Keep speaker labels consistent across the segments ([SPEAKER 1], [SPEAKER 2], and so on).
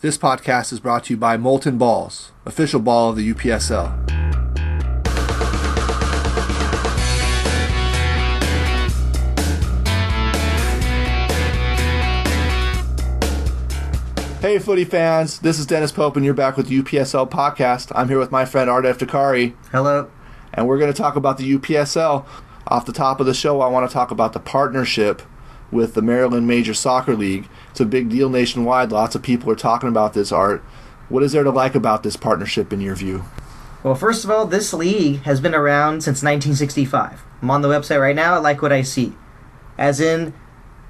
[SPEAKER 1] This podcast is brought to you by Molten Balls, official ball of the UPSL. Hey footy fans, this is Dennis Pope and you're back with the UPSL Podcast. I'm here with my friend Art Eftikari.
[SPEAKER 2] Hello.
[SPEAKER 1] And we're going to talk about the UPSL. Off the top of the show, I want to talk about the partnership with the Maryland Major Soccer League. It's a big deal nationwide. Lots of people are talking about this, Art. What is there to like about this partnership in your view?
[SPEAKER 2] Well, first of all, this league has been around since 1965. I'm on the website right now. I like what I see. As in,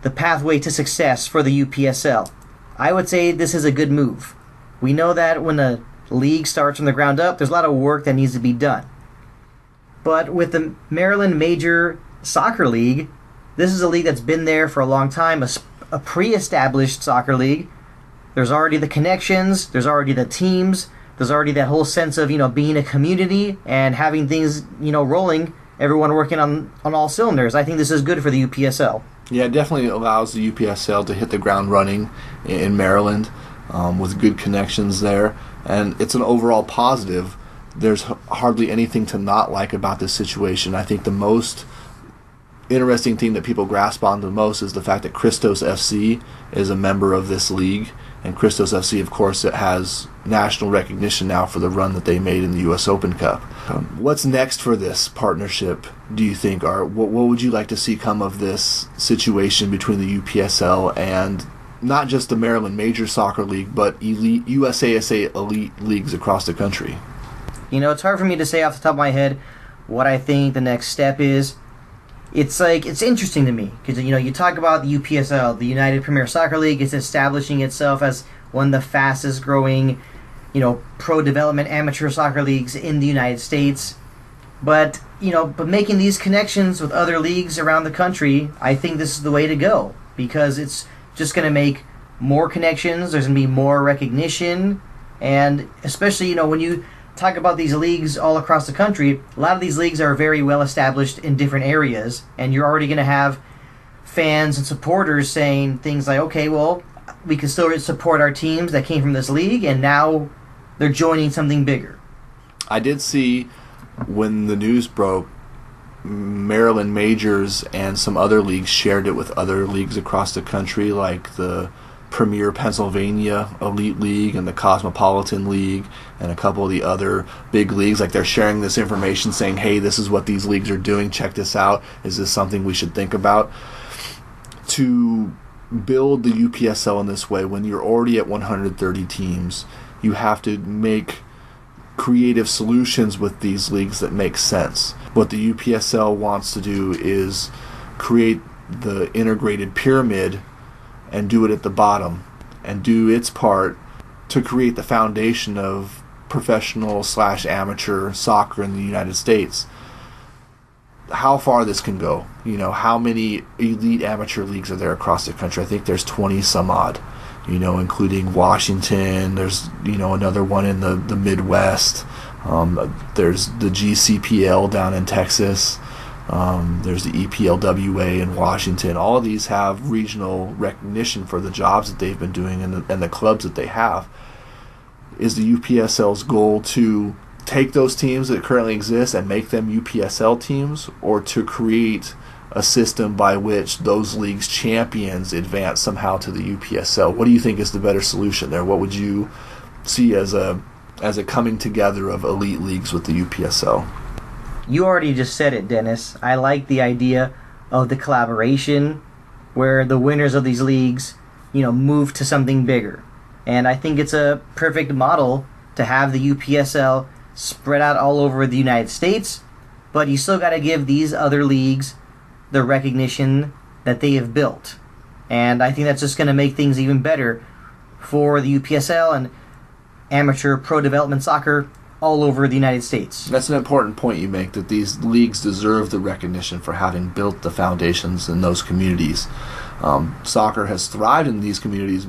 [SPEAKER 2] the pathway to success for the UPSL. I would say this is a good move. We know that when a league starts from the ground up, there's a lot of work that needs to be done. But with the Maryland Major Soccer League, this is a league that's been there for a long time, a pre-established soccer league. There's already the connections, there's already the teams, there's already that whole sense of, being a community and having things, rolling, everyone working on all cylinders. I think this is good for the UPSL.
[SPEAKER 1] Yeah, it definitely allows the UPSL to hit the ground running in Maryland with good connections there. And it's an overall positive. There's hardly anything to not like about this situation. I think the most interesting thing that people grasp on the most is the fact that Christos FC is a member of this league. And Christos FC, of course, it has national recognition now for the run that they made in the U.S. Open Cup. What's next for this partnership, do you think, Art? What would you like to see come of this situation between the UPSL and not just the Maryland Major Soccer League, but elite USASA elite leagues across the country?
[SPEAKER 2] It's hard for me to say off the top of my head what I think the next step is. It's interesting to me because, you talk about the UPSL, the United Premier Soccer League, is establishing itself as one of the fastest growing, pro development amateur soccer leagues in the United States. But making these connections with other leagues around the country, I think this is the way to go because it's just going to make more connections. There's going to be more recognition. And especially, when you talk about these leagues all across the country, a lot of these leagues are very well established in different areas, and you're already going to have fans and supporters saying things like, okay, well, we can still support our teams that came from this league, and now they're joining something bigger.
[SPEAKER 1] I did see when the news broke, Maryland Majors and some other leagues shared it with other leagues across the country, like the Premier Pennsylvania Elite League and the Cosmopolitan League and a couple of the other big leagues. Like, they're sharing this information saying, hey, this is what these leagues are doing, check this out, is this something we should think about? To build the UPSL in this way, when you're already at 130 teams, you have to make creative solutions with these leagues that make sense. What the UPSL wants to do is create the integrated pyramid and do it at the bottom and do its part to create the foundation of professional/amateur soccer in the United States. How far this can go, how many elite amateur leagues are there across the country? I think there's 20 some odd, including Washington. There's, another one in the Midwest. There's the GCPL down in Texas. There's the EPLWA in Washington. All of these have regional recognition for the jobs that they've been doing and the clubs that they have. Is the UPSL's goal to take those teams that currently exist and make them UPSL teams, or to create a system by which those leagues' champions advance somehow to the UPSL? What do you think is the better solution there? What would you see as a coming together of elite leagues with the UPSL?
[SPEAKER 2] You already just said it, Dennis. I like the idea of the collaboration where the winners of these leagues, move to something bigger. And I think it's a perfect model to have the UPSL spread out all over the United States, but you still got to give these other leagues the recognition that they have built. And I think that's just going to make things even better for the UPSL and amateur pro development soccer all over the United States.
[SPEAKER 1] That's an important point you make, that these leagues deserve the recognition for having built the foundations in those communities. Soccer has thrived in these communities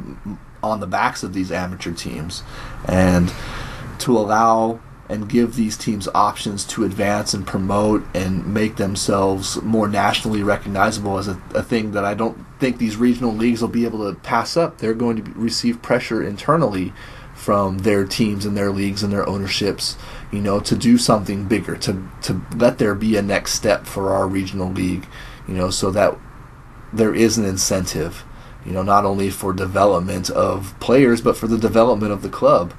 [SPEAKER 1] on the backs of these amateur teams, and to allow and give these teams options to advance and promote and make themselves more nationally recognizable as a thing that I don't think these regional leagues will be able to pass up. They're going to receive pressure internally from their teams and their leagues and their ownerships, to do something bigger, to let there be a next step for our regional league, so that there is an incentive, not only for development of players, but for the development of the club.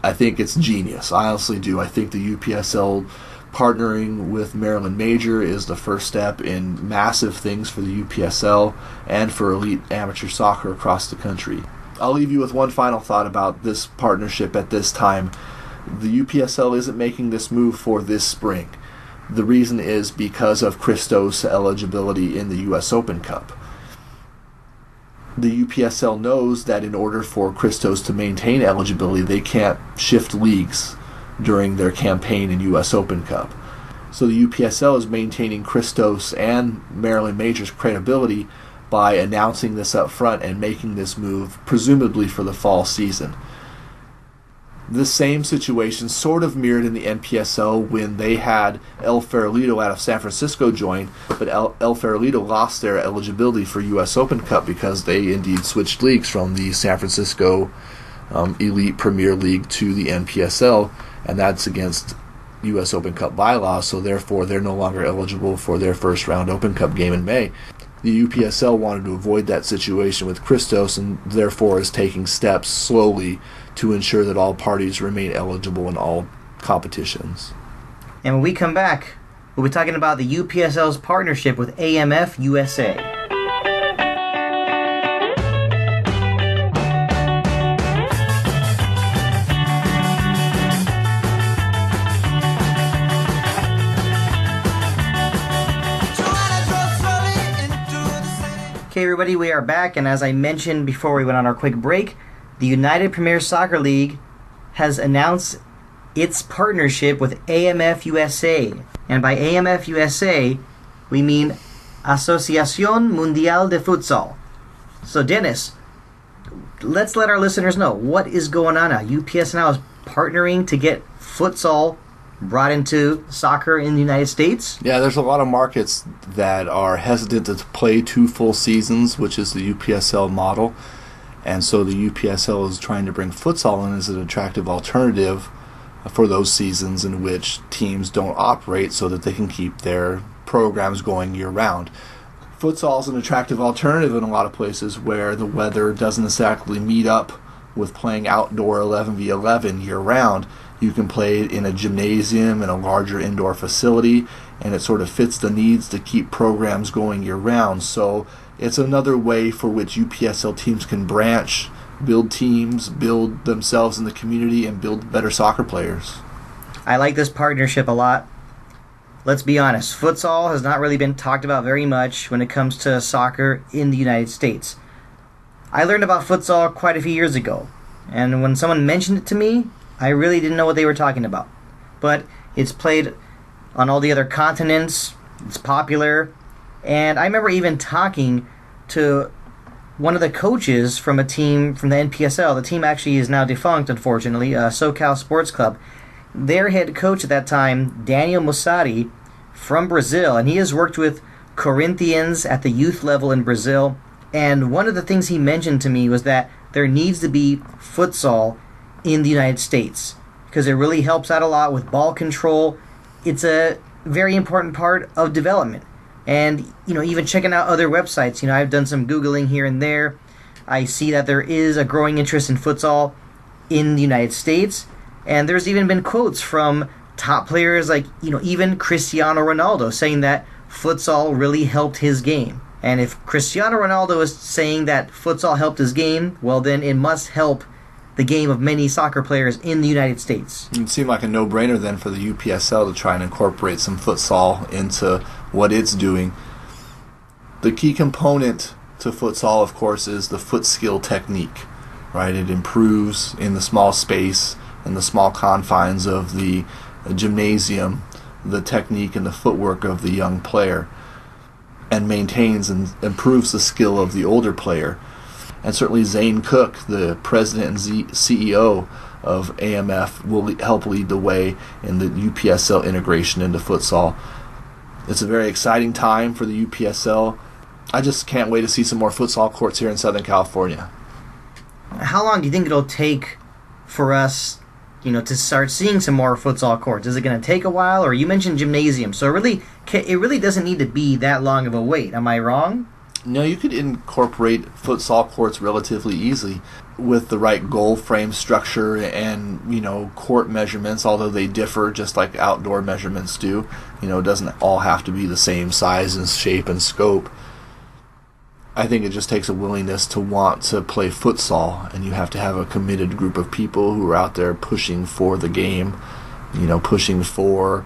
[SPEAKER 1] I think it's genius. I honestly do. I think the UPSL partnering with Maryland Major is the first step in massive things for the UPSL and for elite amateur soccer across the country. I'll leave you with one final thought about this partnership at this time. The UPSL isn't making this move for this spring. The reason is because of Christos' eligibility in the U.S. Open Cup. The UPSL knows that in order for Christos to maintain eligibility, they can't shift leagues during their campaign in U.S. Open Cup. So the UPSL is maintaining Christos and Maryland Major's credibility by announcing this up front and making this move, presumably for the fall season. The same situation sort of mirrored in the NPSL when they had El Farolito out of San Francisco join, but El Farolito lost their eligibility for U.S. Open Cup because they indeed switched leagues from the San Francisco Elite Premier League to the NPSL, and that's against U.S. Open Cup bylaws, so therefore they're no longer eligible for their first round Open Cup game in May. The UPSL wanted to avoid that situation with Christos and therefore is taking steps slowly to ensure that all parties remain eligible in all competitions.
[SPEAKER 2] And when we come back, we'll be talking about the UPSL's partnership with AMF USA. Okay, everybody, we are back, and as I mentioned before we went on our quick break, the United Premier Soccer League has announced its partnership with AMF USA. And by AMF USA, we mean Asociación Mundial de Futsal. So, Dennis, let's let our listeners know what is going on now. UPS now is partnering to get futsal brought into soccer in the United States.
[SPEAKER 1] Yeah, there's a lot of markets that are hesitant to play 2 full seasons, which is the UPSL model. And so the UPSL is trying to bring futsal in as an attractive alternative for those seasons in which teams don't operate so that they can keep their programs going year-round. Futsal is an attractive alternative in a lot of places where the weather doesn't exactly meet up with playing outdoor 11v11 year-round. You can play it in a gymnasium in a larger indoor facility, and it sort of fits the needs to keep programs going year-round. So it's another way for which UPSL teams can branch, build teams, build themselves in the community, and build better soccer players.
[SPEAKER 2] I like this partnership a lot. Let's be honest, futsal has not really been talked about very much when it comes to soccer in the United States. I learned about futsal quite a few years ago, and when someone mentioned it to me, I really didn't know what they were talking about. But it's played on all the other continents, it's popular, and I remember even talking to one of the coaches from a team from the NPSL. The team actually is now defunct, unfortunately, SoCal Sports Club. Their head coach at that time, Daniel Mussari, from Brazil, and he has worked with Corinthians at the youth level in Brazil. And one of the things he mentioned to me was that there needs to be futsal in the United States because it really helps out a lot with ball control. It's a very important part of development. And, even checking out other websites, I've done some Googling here and there. I see that there is a growing interest in futsal in the United States. And there's even been quotes from top players like, even Cristiano Ronaldo saying that futsal really helped his game. And if Cristiano Ronaldo is saying that futsal helped his game, well, then it must help the game of many soccer players in the United States.
[SPEAKER 1] It seemed like a no-brainer then for the UPSL to try and incorporate some futsal into what it's doing. The key component to futsal, of course, is the foot skill technique, right? It improves in the small space, in the small confines of the gymnasium, the technique and the footwork of the young player, and maintains and improves the skill of the older player. And certainly Zane Cook, the president and CEO of AMF will help lead the way in the UPSL integration into futsal. It's a very exciting time for the UPSL. I just can't wait to see some more futsal courts here in Southern California.
[SPEAKER 2] How long do you think it'll take for us, to start seeing some more futsal courts? Is it going to take a while? Or you mentioned gymnasium, so it really doesn't need to be that long of a wait. Am I wrong?
[SPEAKER 1] No, you could incorporate futsal courts relatively easily with the right goal frame structure and, court measurements, although they differ just like outdoor measurements do. It doesn't all have to be the same size and shape and scope. I think it just takes a willingness to want to play futsal, and you have to have a committed group of people who are out there pushing for the game, pushing for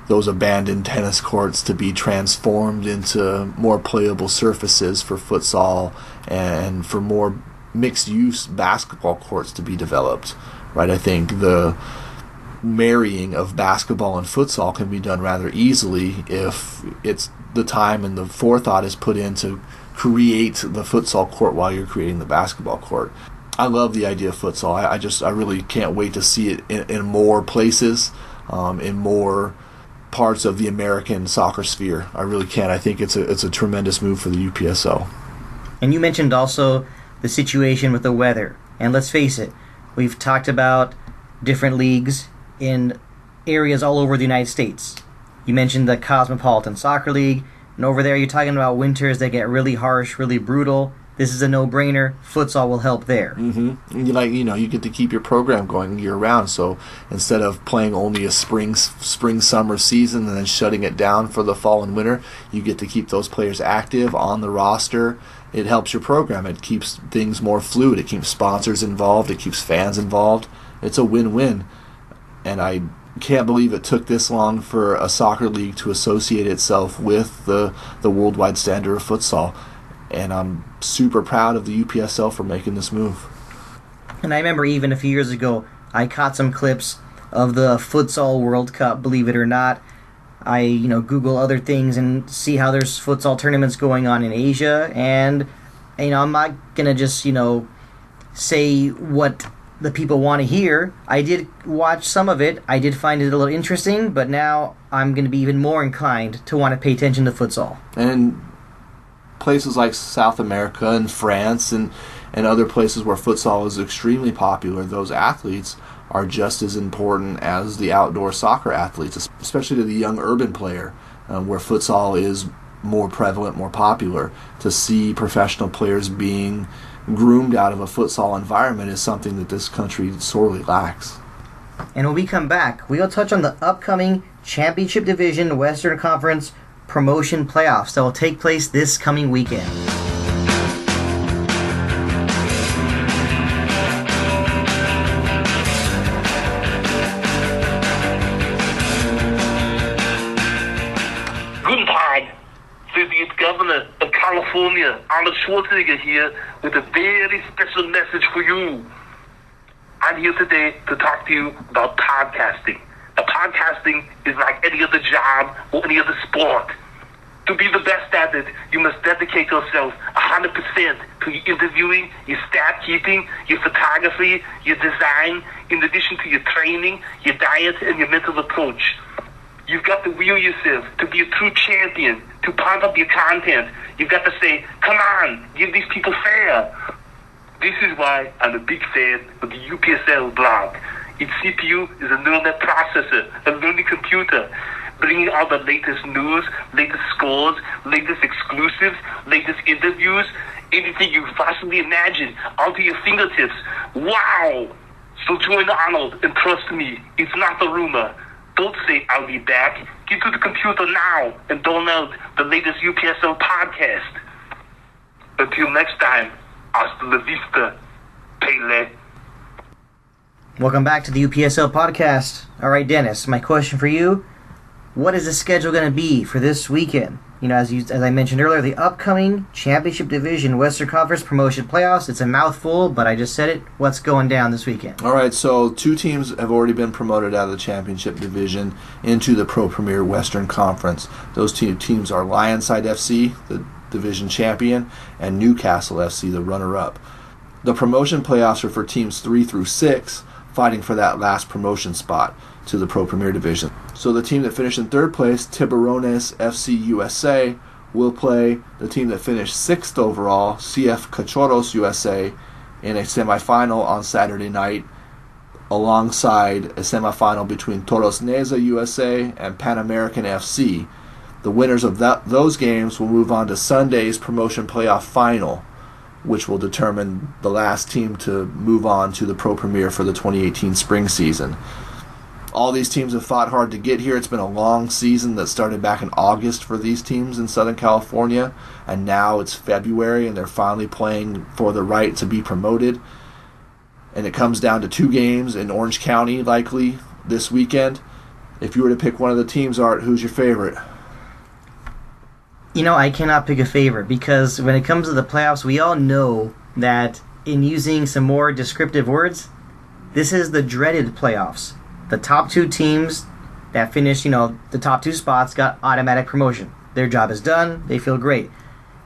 [SPEAKER 1] those abandoned tennis courts to be transformed into more playable surfaces for futsal and for more mixed-use basketball courts to be developed, right? I think the marrying of basketball and futsal can be done rather easily if it's the time and the forethought is put in to create the futsal court while you're creating the basketball court. I love the idea of futsal. I really can't wait to see it in more places, in more parts of the American soccer sphere. I really can. I think it's a tremendous move for the UPSL.
[SPEAKER 2] And you mentioned also the situation with the weather. And let's face it, we've talked about different leagues in areas all over the United States. You mentioned the Cosmopolitan Soccer League, and over there you're talking about winters that get really harsh, really brutal. This is a no-brainer. Futsal will help there.
[SPEAKER 1] Mm-hmm. You get to keep your program going year-round. So instead of playing only a spring-summer season and then shutting it down for the fall and winter, you get to keep those players active on the roster. It helps your program. It keeps things more fluid. It keeps sponsors involved. It keeps fans involved. It's a win-win. And I can't believe it took this long for a soccer league to associate itself with the worldwide standard of futsal. And I'm super proud of the UPSL for making this move.
[SPEAKER 2] And I remember even a few years ago, I caught some clips of the Futsal World Cup, believe it or not. I, Google other things and see how there's futsal tournaments going on in Asia. And, I'm not going to just, say what the people want to hear. I did watch some of it. I did find it a little interesting, but now I'm going to be even more inclined to want to pay attention to futsal.
[SPEAKER 1] And places like South America and France and other places where futsal is extremely popular, those athletes are just as important as the outdoor soccer athletes, especially to the young urban player, where futsal is more prevalent, more popular. To see professional players being groomed out of a futsal environment is something that this country sorely lacks.
[SPEAKER 2] And when we come back, we'll touch on the upcoming Championship Division Western Conference promotion playoffs that will take place this coming weekend.
[SPEAKER 3] Guten Tag, the Governor of California, Arnold Schwarzenegger here with a very special message for you. I'm here today to talk to you about podcasting. Now, podcasting is like any other job or any other sport. To be the best at it, you must dedicate yourself 100% to your interviewing, your stat keeping, your photography, your design, in addition to your training, your diet, and your mental approach. You've got to will yourself to be a true champion, to pump up your content. You've got to say, come on, give these people fair. This is why I'm a big fan of the UPSL blog. Its CPU is a neural net processor, a learning computer, bringing all the latest news, latest scores, latest exclusives, latest interviews, anything you possibly imagine, onto your fingertips. Wow! So join Arnold and trust me, it's not a rumor. Don't say I'll be back. Get to the computer now and download the latest UPSL podcast. Until next time, hasta la vista, Pele.
[SPEAKER 2] Welcome back to the UPSL Podcast. All right, Dennis, my question for you, what is the schedule going to be for this weekend? As I mentioned earlier, the upcoming Championship Division Western Conference Promotion Playoffs. It's a mouthful, but I just said it. What's going down this weekend?
[SPEAKER 1] All right, so 2 teams have already been promoted out of the Championship Division into the Pro Premier Western Conference. Those 2 teams are Lionside FC, the division champion, and Newcastle FC, the runner-up. The promotion playoffs are for teams 3 through 6. fighting for that last promotion spot to the Pro Premier Division. So the team that finished in third place, Tiburones FC USA, will play the team that finished 6th overall, CF Cachorros USA, in a semifinal on Saturday night, alongside a semifinal between Toros Neza USA and Pan American FC. The winners of those games will move on to Sunday's promotion playoff final, which will determine the last team to move on to the Pro Premier for the 2018 spring season. All these teams have fought hard to get here. It's been a long season that started back in August for these teams in Southern California, and now it's February and they're finally playing for the right to be promoted. And it comes down to 2 games in Orange County, likely, this weekend. If you were to pick one of the teams, Art, who's your favorite?
[SPEAKER 2] You know, I cannot pick a favorite because when it comes to the playoffs, we all know that, in using some more descriptive words, this is the dreaded playoffs. The top 2 teams that finished, the top 2 spots got automatic promotion. Their job is done. They feel great.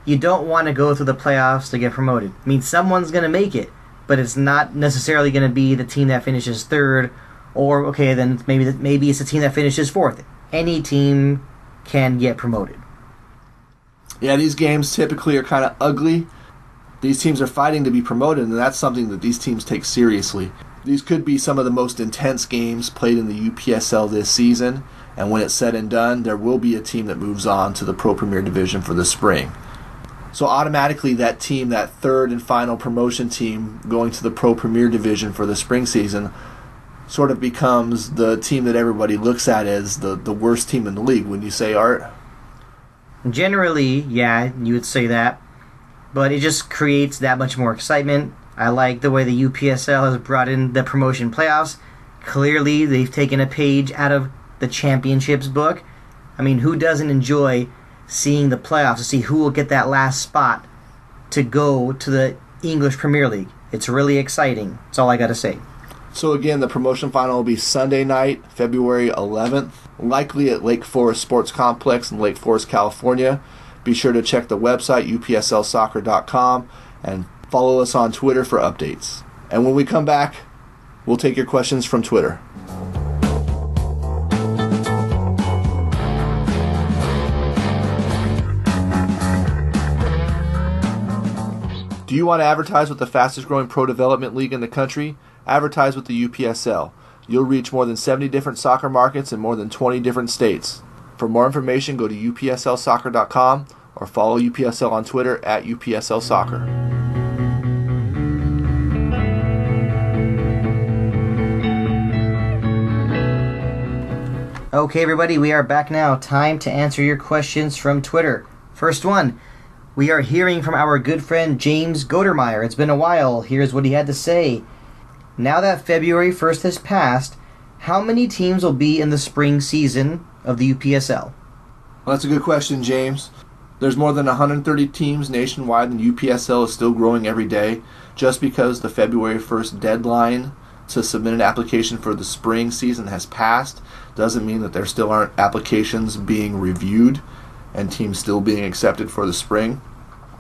[SPEAKER 2] You don't want to go through the playoffs to get promoted. I mean, someone's going to make it, but it's not necessarily going to be the team that finishes 3rd, or, okay, then maybe it's the team that finishes 4th. Any team can get promoted.
[SPEAKER 1] Yeah, these games typically are kind of ugly. These teams are fighting to be promoted, and that's something that these teams take seriously. These could be some of the most intense games played in the UPSL this season, and when it's said and done, there will be a team that moves on to the Pro Premier Division for the spring. So automatically that team, that 3rd and final promotion team going to the Pro Premier Division for the spring season, sort of becomes the team that everybody looks at as the worst team in the league, wouldn't you say, Art?
[SPEAKER 2] Generally, yeah, you would say that, but it just creates that much more excitement. I like the way the UPSL has brought in the promotion playoffs. Clearly, they've taken a page out of the championships book. I mean, who doesn't enjoy seeing the playoffs to see who will get that last spot to go to the English Premier League? It's really exciting. That's all I got to say.
[SPEAKER 1] So again, the promotion final will be Sunday night, February 11th, likely at Lake Forest Sports Complex in Lake Forest, California. Be sure to check the website, upslsoccer.com, and follow us on Twitter for updates. And when we come back, we'll take your questions from Twitter. Do you want to advertise with the fastest growing pro development league in the country? Advertise with the UPSL. You'll reach more than 70 different soccer markets in more than 20 different states. For more information, go to upslsoccer.com or follow UPSL on Twitter at UPSLsoccer.
[SPEAKER 2] Okay, everybody, we are back now. Time to answer your questions from Twitter. First one, we are hearing from our good friend James Godermeyer. It's been a while. Here's what he had to say. Now that February 1st has passed, how many teams will be in the spring season of the UPSL?
[SPEAKER 1] Well, that's a good question, James. There's more than 130 teams nationwide, and UPSL is still growing every day. Just because the February 1st deadline to submit an application for the spring season has passed doesn't mean that there still aren't applications being reviewed and teams still being accepted for the spring.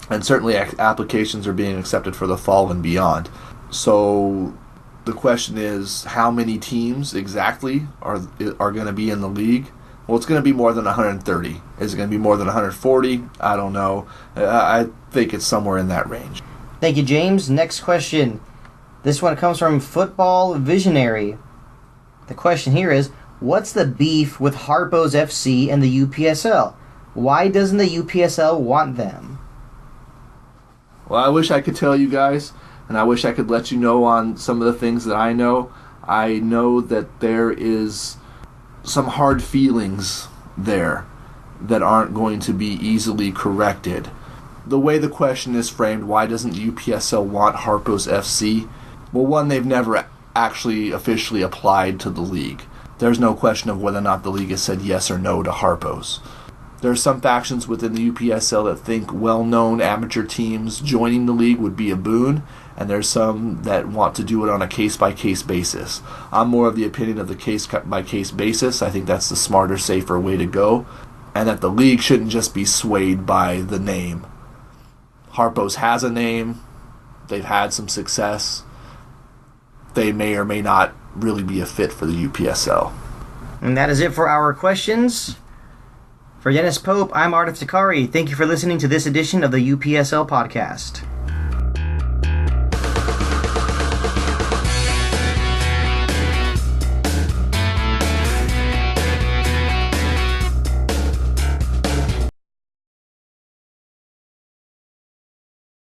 [SPEAKER 1] And certainly applications are being accepted for the fall and beyond. So the question is, how many teams exactly are going to be in the league? Well, it's going to be more than 130. Is it going to be more than 140? I don't know. I think it's somewhere in that range.
[SPEAKER 2] Thank you, James. Next question. This one comes from Football Visionary. The question here is, what's the beef with Harpo's FC and the UPSL? Why doesn't the UPSL want them?
[SPEAKER 1] Well, I wish I could tell you guys, and I wish I could let you know on some of the things that I know. I know that there is some hard feelings there that aren't going to be easily corrected. The way the question is framed, why doesn't the UPSL want Harpo's FC? Well, one, they've never actually officially applied to the league. There's no question of whether or not the league has said yes or no to Harpo's. There are some factions within the UPSL that think well-known amateur teams joining the league would be a boon, and there's some that want to do it on a case-by-case basis. I'm more of the opinion of the case-by-case basis. I think that's the smarter, safer way to go, and that the league shouldn't just be swayed by the name. Harpo's has a name. They've had some success. They may or may not really be a fit for the UPSL.
[SPEAKER 2] And that is it for our questions. For Dennis Pope, I'm Artif Takari. Thank you for listening to this edition of the UPSL Podcast.